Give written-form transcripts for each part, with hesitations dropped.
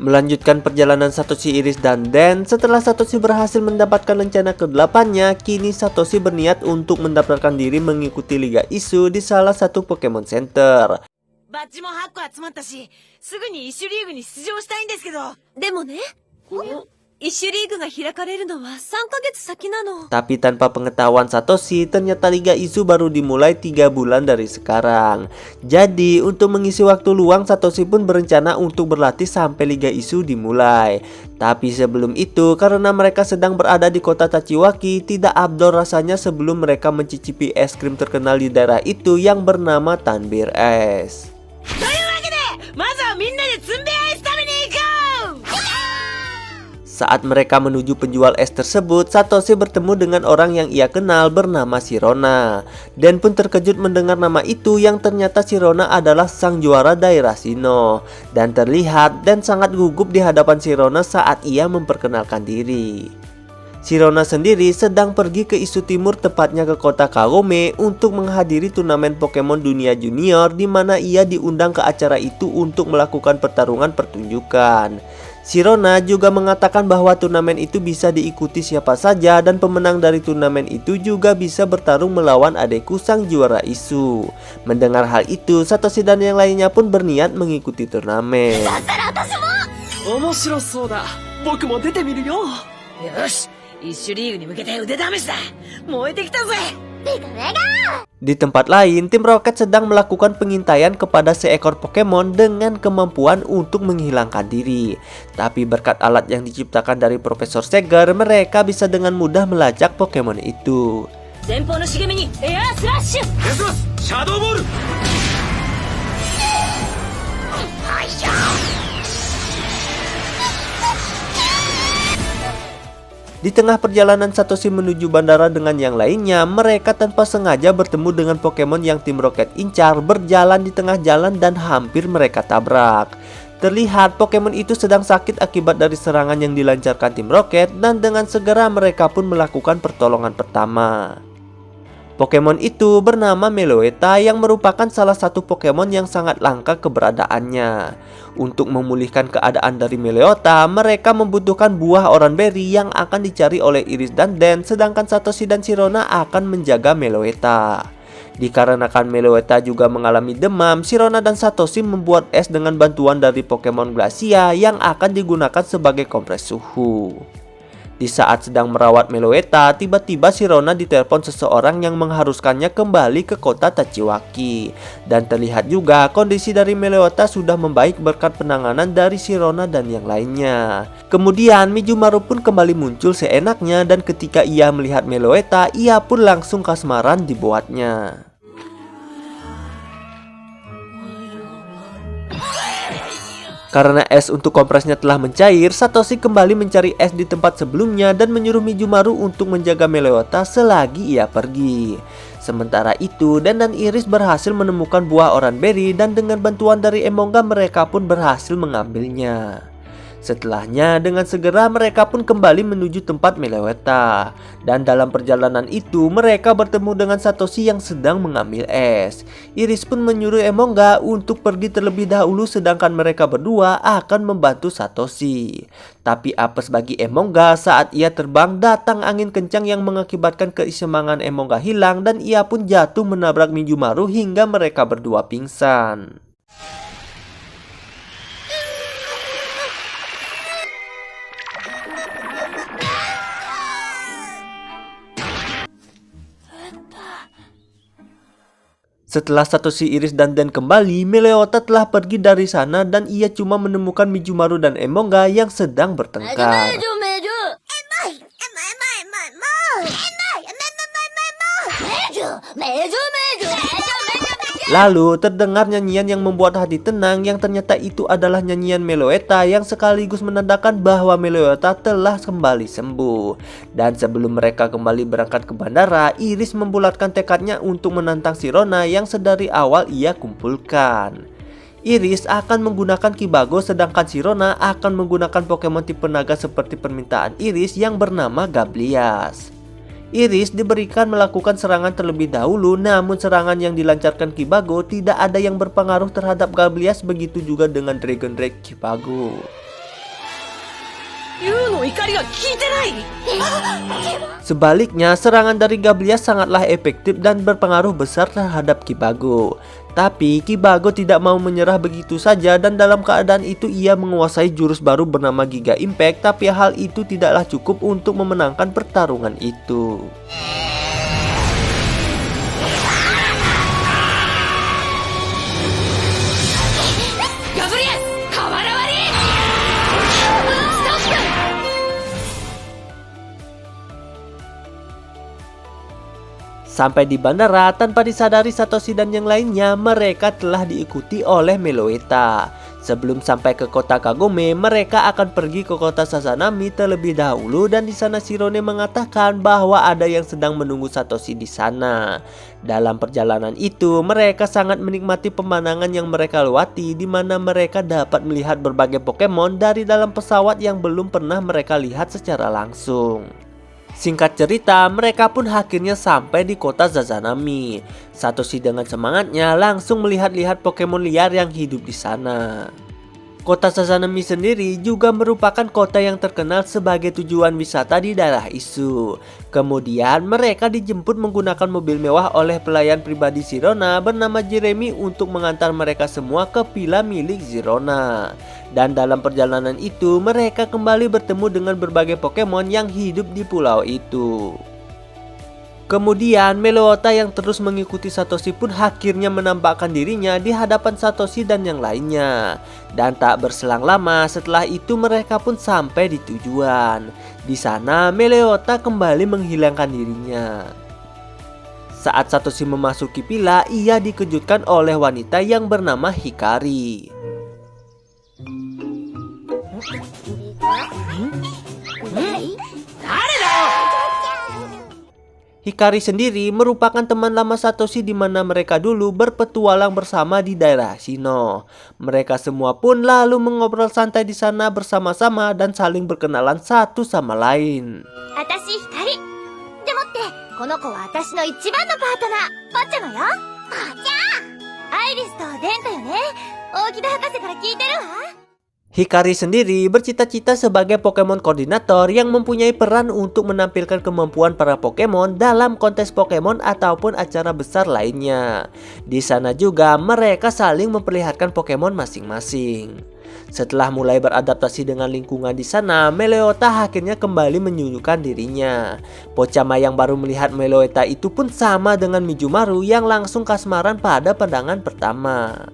Melanjutkan perjalanan Satoshi, Iris, dan Den, setelah Satoshi berhasil mendapatkan lencana ke-8-nya, kini Satoshi berniat untuk mendaftarkan diri mengikuti Liga Isu di salah satu Pokemon Center. バッジも8個集まったし、すぐにイッシュリーグに出場したいんですけど。でもね、イッシュリーグが開かれるのは3ヶ月先なの。 Tapi tanpa pengetahuan Satoshi, ternyata Liga Isu baru dimulai 3 bulan dari sekarang. Jadi untuk mengisi waktu luang, Satoshi pun berencana untuk berlatih sampai Liga Isu dimulai. Tapi sebelum itu, karena mereka sedang berada di kota Tachiwaki, tidak abdol rasanya sebelum mereka mencicipi es krim terkenal di daerah itu yang bernama Tanbir Es. というわけで、まずはみんなでツンベアイス食べに行こう。 Saat mereka menuju penjual es tersebut, Satoshi bertemu dengan orang yang ia kenal bernama Sirona. Dan pun terkejut mendengar nama itu yang ternyata Sirona adalah sang juara daerah Sinnoh. Dan terlihat dan sangat gugup di hadapan Sirona saat ia memperkenalkan diri. Sirona sendiri sedang pergi ke Isu Timur, tepatnya ke kota Kagome untuk menghadiri turnamen Pokemon Dunia Junior di mana ia diundang ke acara itu untuk melakukan pertarungan pertunjukan. Sirona juga mengatakan bahwa turnamen itu bisa diikuti siapa saja dan pemenang dari turnamen itu juga bisa bertarung melawan Adeku sang juara Isu. Mendengar hal itu, Satoshi dan yang lainnya pun berniat mengikuti turnamen. 面白そうだ。僕も出てみるよ。よし、イッシュリーグに向けて腕試しだ。燃えてきたぜ。 Di tempat lain, tim Rocket sedang melakukan pengintaian kepada seekor Pokemon dengan kemampuan untuk menghilangkan diri. Tapi berkat alat yang diciptakan dari Profesor Seger, mereka bisa dengan mudah melacak Pokemon itu. 前方の茂みにエアースラッシュ。デスマスシャドーボール。 Di tengah perjalanan Satoshi menuju bandara dengan yang lainnya, mereka tanpa sengaja bertemu dengan Pokemon yang tim Rocket incar berjalan di tengah jalan dan hampir mereka tabrak. Terlihat Pokemon itu sedang sakit akibat dari serangan yang dilancarkan tim Rocket dan dengan segera mereka pun melakukan pertolongan pertama. Pokemon itu bernama Meloetta yang merupakan salah satu Pokemon yang sangat langka keberadaannya. Untuk memulihkan keadaan dari Meloetta, mereka membutuhkan buah Oranberry yang akan dicari oleh Iris dan Den, sedangkan Satoshi dan Sirona akan menjaga Meloetta. Dikarenakan Meloetta juga mengalami demam, Sirona dan Satoshi membuat es dengan bantuan dari Pokemon Glacia yang akan digunakan sebagai kompres suhu. Di saat sedang merawat Meloetta, tiba-tiba Sirona ditelepon seseorang yang mengharuskannya kembali ke kota Tachiwaki. Dan terlihat juga kondisi dari Meloetta sudah membaik berkat penanganan dari Sirona dan yang lainnya. Kemudian Mijumaru pun kembali muncul seenaknya dan ketika ia melihat Meloetta, ia pun langsung kasmaran dibuatnya. Karena es untuk kompresnya telah mencair, Satoshi kembali mencari es di tempat sebelumnya dan menyuruh Mijumaru untuk menjaga Meloetta selagi ia pergi. Sementara itu, Den dan Iris berhasil menemukan buah Oranberry dan dengan bantuan dari Emonga mereka pun berhasil mengambilnya. Setelahnya, dengan segera mereka pun kembali menuju tempat Meloetta. Dan dalam perjalanan itu, mereka bertemu dengan Satoshi yang sedang mengambil es. Iris pun menyuruh Emonga untuk pergi terlebih dahulu sedangkan mereka berdua akan membantu Satoshi. Tapi apes bagi Emonga saat ia terbang datang angin kencang yang mengakibatkan keseimbangan Emonga hilang dan ia pun jatuh menabrak Mijumaru hingga mereka berdua pingsan. Setelah Satoshi, Iris, dan Den kembali, Meloetta telah pergi dari sana dan ia cuma menemukan Mijumaru dan Emonga yang sedang bertengkar. Lalu terdengar nyanyian yang membuat hati tenang yang ternyata itu adalah nyanyian Meloetta yang sekaligus menandakan bahwa Meloetta telah kembali sembuh. Dan sebelum mereka kembali berangkat ke bandara, Iris membulatkan tekadnya untuk menantang Sirona yang sedari awal ia kumpulkan. Iris akan menggunakan Kibago sedangkan Sirona akan menggunakan Pokemon tipe naga seperti permintaan Iris yang bernama Gablias. Iris diberikan melakukan serangan terlebih dahulu, namun serangan yang dilancarkan Kibago tidak ada yang berpengaruh terhadap Gablias, begitu juga dengan Dragon Rage Kibago. 竜の怒りが効いてない。 Sebaliknya, serangan dari Gabriel sangatlah efektif dan berpengaruh besar terhadap Kibago. Tapi Kibago tidak mau menyerah begitu saja dan dalam keadaan itu ia menguasai jurus baru bernama Giga Impact. Tapi hal itu tidaklah cukup untuk memenangkan pertarungan itu. Sampai di bandara, tanpa disadari Satoshi dan yang lainnya, mereka telah diikuti oleh Meloetta. Sebelum sampai ke kota Kagome, mereka akan pergi ke kota Sazanami terlebih dahulu dan di sana Shirone mengatakan bahwa ada yang sedang menunggu Satoshi di sana. Dalam perjalanan itu, mereka sangat menikmati pemandangan yang mereka lewati, di mana mereka dapat melihat berbagai Pokemon dari dalam pesawat yang belum pernah mereka lihat secara langsung. Singkat cerita, mereka pun akhirnya sampai di kota Sazanami. Satoshi dengan semangatnya langsung melihat-lihat Pokemon liar yang hidup di sana. Kota Sazanami sendiri juga merupakan kota yang terkenal sebagai tujuan wisata di daerah Isu. Kemudian mereka dijemput menggunakan mobil mewah oleh pelayan pribadi Sirona bernama Jeremy untuk mengantar mereka semua ke villa milik Sirona. Dan dalam perjalanan itu mereka kembali bertemu dengan berbagai Pokemon yang hidup di pulau itu. Kemudian Meloetta yang terus mengikuti Satoshi pun akhirnya menampakkan dirinya di hadapan Satoshi dan yang lainnya. Dan tak berselang lama setelah itu mereka pun sampai di tujuan. Di sana Meloetta kembali menghilangkan dirinya. Saat Satoshi memasuki villa, ia dikejutkan oleh wanita yang bernama Hikari. Hikari sendiri merupakan teman lama Satoshi di mana mereka dulu berpetualang bersama di daerah Shino. Mereka semua pun lalu mengobrol santai di sana bersama-sama dan saling berkenalan satu sama lain. Atashi Hikari. Demotte, kono ko wa atashi no ichiban no partner, Pocha no yo. Pocha. Iris to Den to yo ne. Okida Hakase kara kiiteru wa. Hikari sendiri bercita-cita sebagai Pokemon koordinator yang mempunyai peran untuk menampilkan kemampuan para Pokemon dalam kontes Pokemon ataupun acara besar lainnya. Di sana juga mereka saling memperlihatkan Pokemon masing-masing. Setelah mulai beradaptasi dengan lingkungan di sana, Meloetta akhirnya kembali menunjukkan dirinya. Pochama yang baru melihat Meloetta itu pun sama dengan Mijumaru yang langsung kasmaran pada pandangan pertama.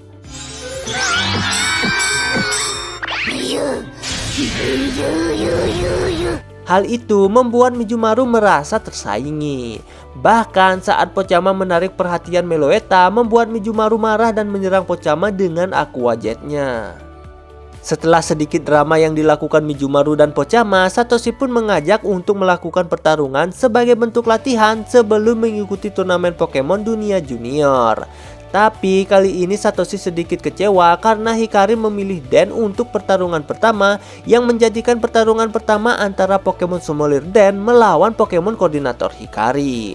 Hal itu membuat Mijumaru merasa tersaingi. Bahkan saat Pochama menarik perhatian Meloetta, membuat Mijumaru marah dan menyerang Pochama dengan Aqua Jet-nya. Setelah sedikit drama yang dilakukan Mijumaru dan Pochama, Satoshi pun mengajak untuk melakukan pertarungan sebagai bentuk latihan sebelum mengikuti turnamen Pokemon Dunia Junior. Tapi kali ini Satoshi sedikit kecewa karena Hikari memilih Den untuk pertarungan pertama yang menjadikan pertarungan pertama antara Pokemon Sommelier Den melawan Pokemon Koordinator Hikari.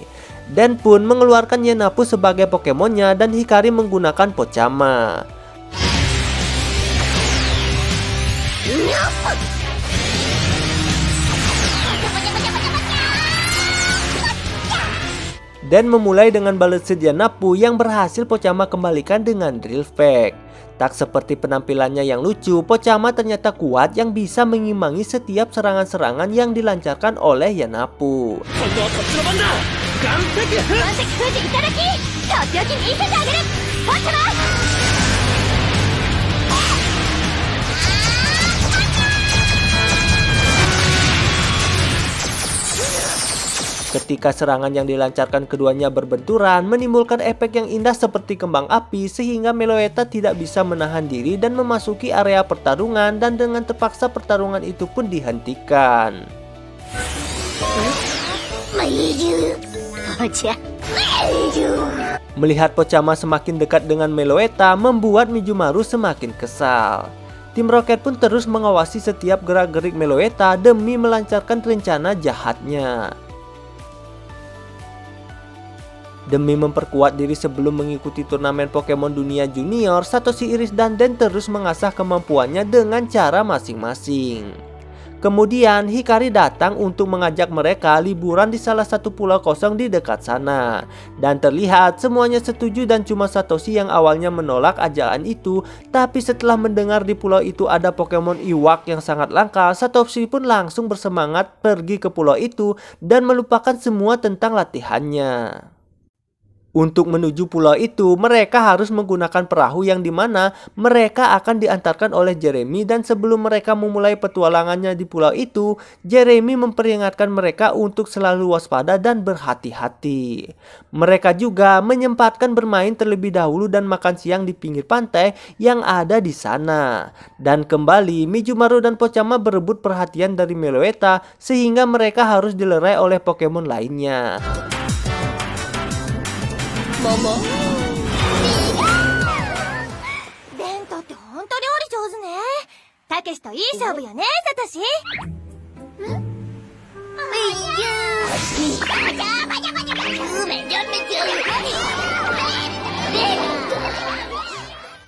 Den pun mengeluarkan Yenapu sebagai Pokemonnya dan Hikari menggunakan Pochama. Dan memulai dengan balet Yenapu yang berhasil Pochama kembalikan dengan Drill Peck. Tak seperti penampilannya yang lucu, Pochama ternyata kuat yang bisa mengimbangi setiap serangan-serangan yang dilancarkan oleh Yenapu. Ketika serangan yang dilancarkan keduanya berbenturan, menimbulkan efek yang indah seperti kembang api sehingga Meloetta tidak bisa menahan diri dan memasuki area pertarungan dan dengan terpaksa pertarungan itu pun dihentikan. Melihat Pochama semakin dekat dengan Meloetta membuat Mijumaru semakin kesal. Tim Rocket pun terus mengawasi setiap gerak-gerik Meloetta demi melancarkan rencana jahatnya. Demi memperkuat diri sebelum mengikuti turnamen Pokemon Dunia Junior, Satoshi, Iris, dan Den terus mengasah kemampuannya dengan cara masing-masing. Kemudian Hikari datang untuk mengajak mereka liburan di salah satu pulau kosong di dekat sana. Dan terlihat semuanya setuju dan cuma Satoshi yang awalnya menolak ajakan itu. Tapi setelah mendengar di pulau itu ada Pokemon Iwak yang sangat langka, Satoshi pun langsung bersemangat pergi ke pulau itu dan melupakan semua tentang latihannya. Untuk menuju pulau itu, mereka harus menggunakan perahu yang dimana mereka akan diantarkan oleh Jeremy. Dan sebelum mereka memulai petualangannya di pulau itu, Jeremy memperingatkan mereka untuk selalu waspada dan berhati-hati. Mereka juga menyempatkan bermain terlebih dahulu dan makan siang di pinggir pantai yang ada di sana. Dan kembali, Mijumaru dan Pochama berebut perhatian dari Meloetta sehingga mereka harus dilerai oleh Pokemon lainnya. デントってほんと料理上手ね。たけしといい勝負よね、サトシ。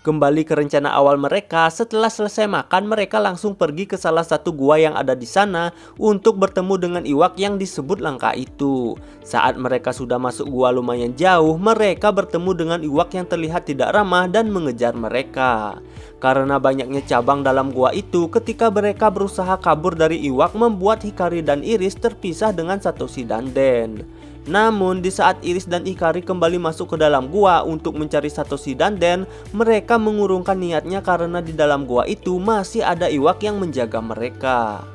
Kembali ke rencana awal mereka, setelah selesai makan, mereka langsung pergi ke salah satu gua yang ada di sana untuk bertemu dengan Iwak yang disebut langka itu. Saat mereka sudah masuk gua lumayan jauh, mereka bertemu dengan Iwak yang terlihat tidak ramah dan mengejar mereka. Karena banyaknya cabang dalam gua itu, ketika mereka berusaha kabur dari Iwak, membuat Hikari dan Iris terpisah dengan Satoshi dan Den. Namun di saat Iris dan Hikari kembali masuk ke dalam gua untuk mencari Satoshi dan Den, mereka mengurungkan niatnya karena di dalam gua itu masih ada Iwak yang menjaga mereka.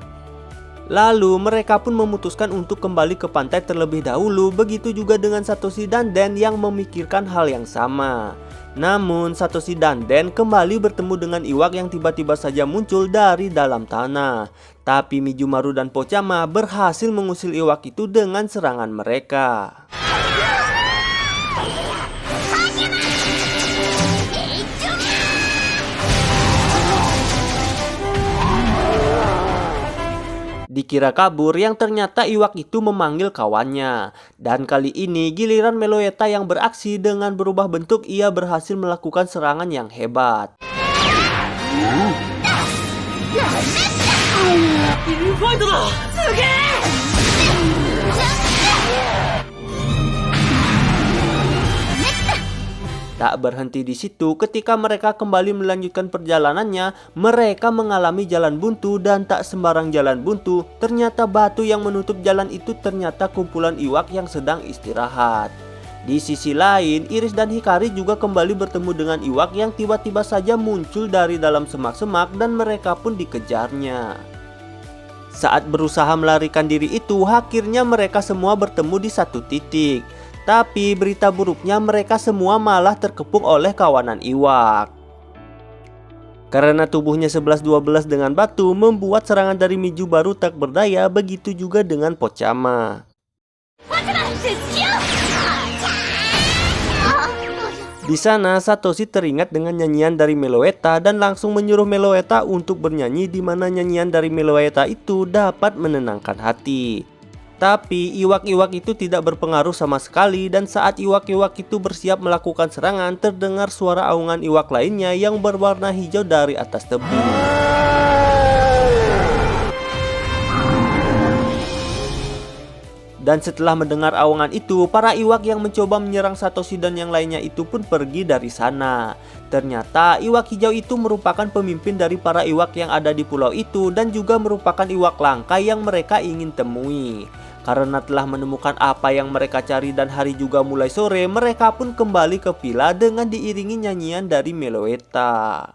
Lalu mereka pun memutuskan untuk kembali ke pantai terlebih dahulu, begitu juga dengan Satoshi dan Den yang memikirkan hal yang sama. Namun Satoshi dan Den kembali bertemu dengan Iwak yang tiba-tiba saja muncul dari dalam tanah. Tapi Mijumaru dan Pochama berhasil mengusir Iwak itu dengan serangan mereka. Dikira kabur, yang ternyata Iwak itu memanggil kawannya. Dan kali ini giliran Meloetta yang beraksi. Dengan berubah bentuk, ia berhasil melakukan serangan yang hebat. Tak berhenti di situ, ketika mereka kembali melanjutkan perjalanannya, mereka mengalami jalan buntu. Dan tak sembarang jalan buntu, ternyata batu yang menutup jalan itu ternyata kumpulan Iwak yang sedang istirahat. Di sisi lain, Iris dan Hikari juga kembali bertemu dengan Iwak yang tiba-tiba saja muncul dari dalam semak-semak dan mereka pun dikejarnya. Saat berusaha melarikan diri itu, akhirnya mereka semua bertemu di satu titik. Tapi berita buruknya, mereka semua malah terkepung oleh kawanan Iwak. Karena tubuhnya 11-12 dengan batu, membuat serangan dari Mijumaru tak berdaya, begitu juga dengan Pochama. Di sana Satoshi teringat dengan nyanyian dari Meloetta dan langsung menyuruh Meloetta untuk bernyanyi, di mana nyanyian dari Meloetta itu dapat menenangkan hati. Tapi Iwak-Iwak itu tidak berpengaruh sama sekali, dan saat Iwak-Iwak itu bersiap melakukan serangan, terdengar suara aungan Iwak lainnya yang berwarna hijau dari atas tebing. Dan setelah mendengar aungan itu, para Iwak yang mencoba menyerang Satoshi dan yang lainnya itu pun pergi dari sana. Ternyata Iwak hijau itu merupakan pemimpin dari para Iwak yang ada di pulau itu dan juga merupakan Iwak langka yang mereka ingin temui. Karena telah menemukan apa yang mereka cari dan hari juga mulai sore, mereka pun kembali ke villa dengan diiringi nyanyian dari Meloetta.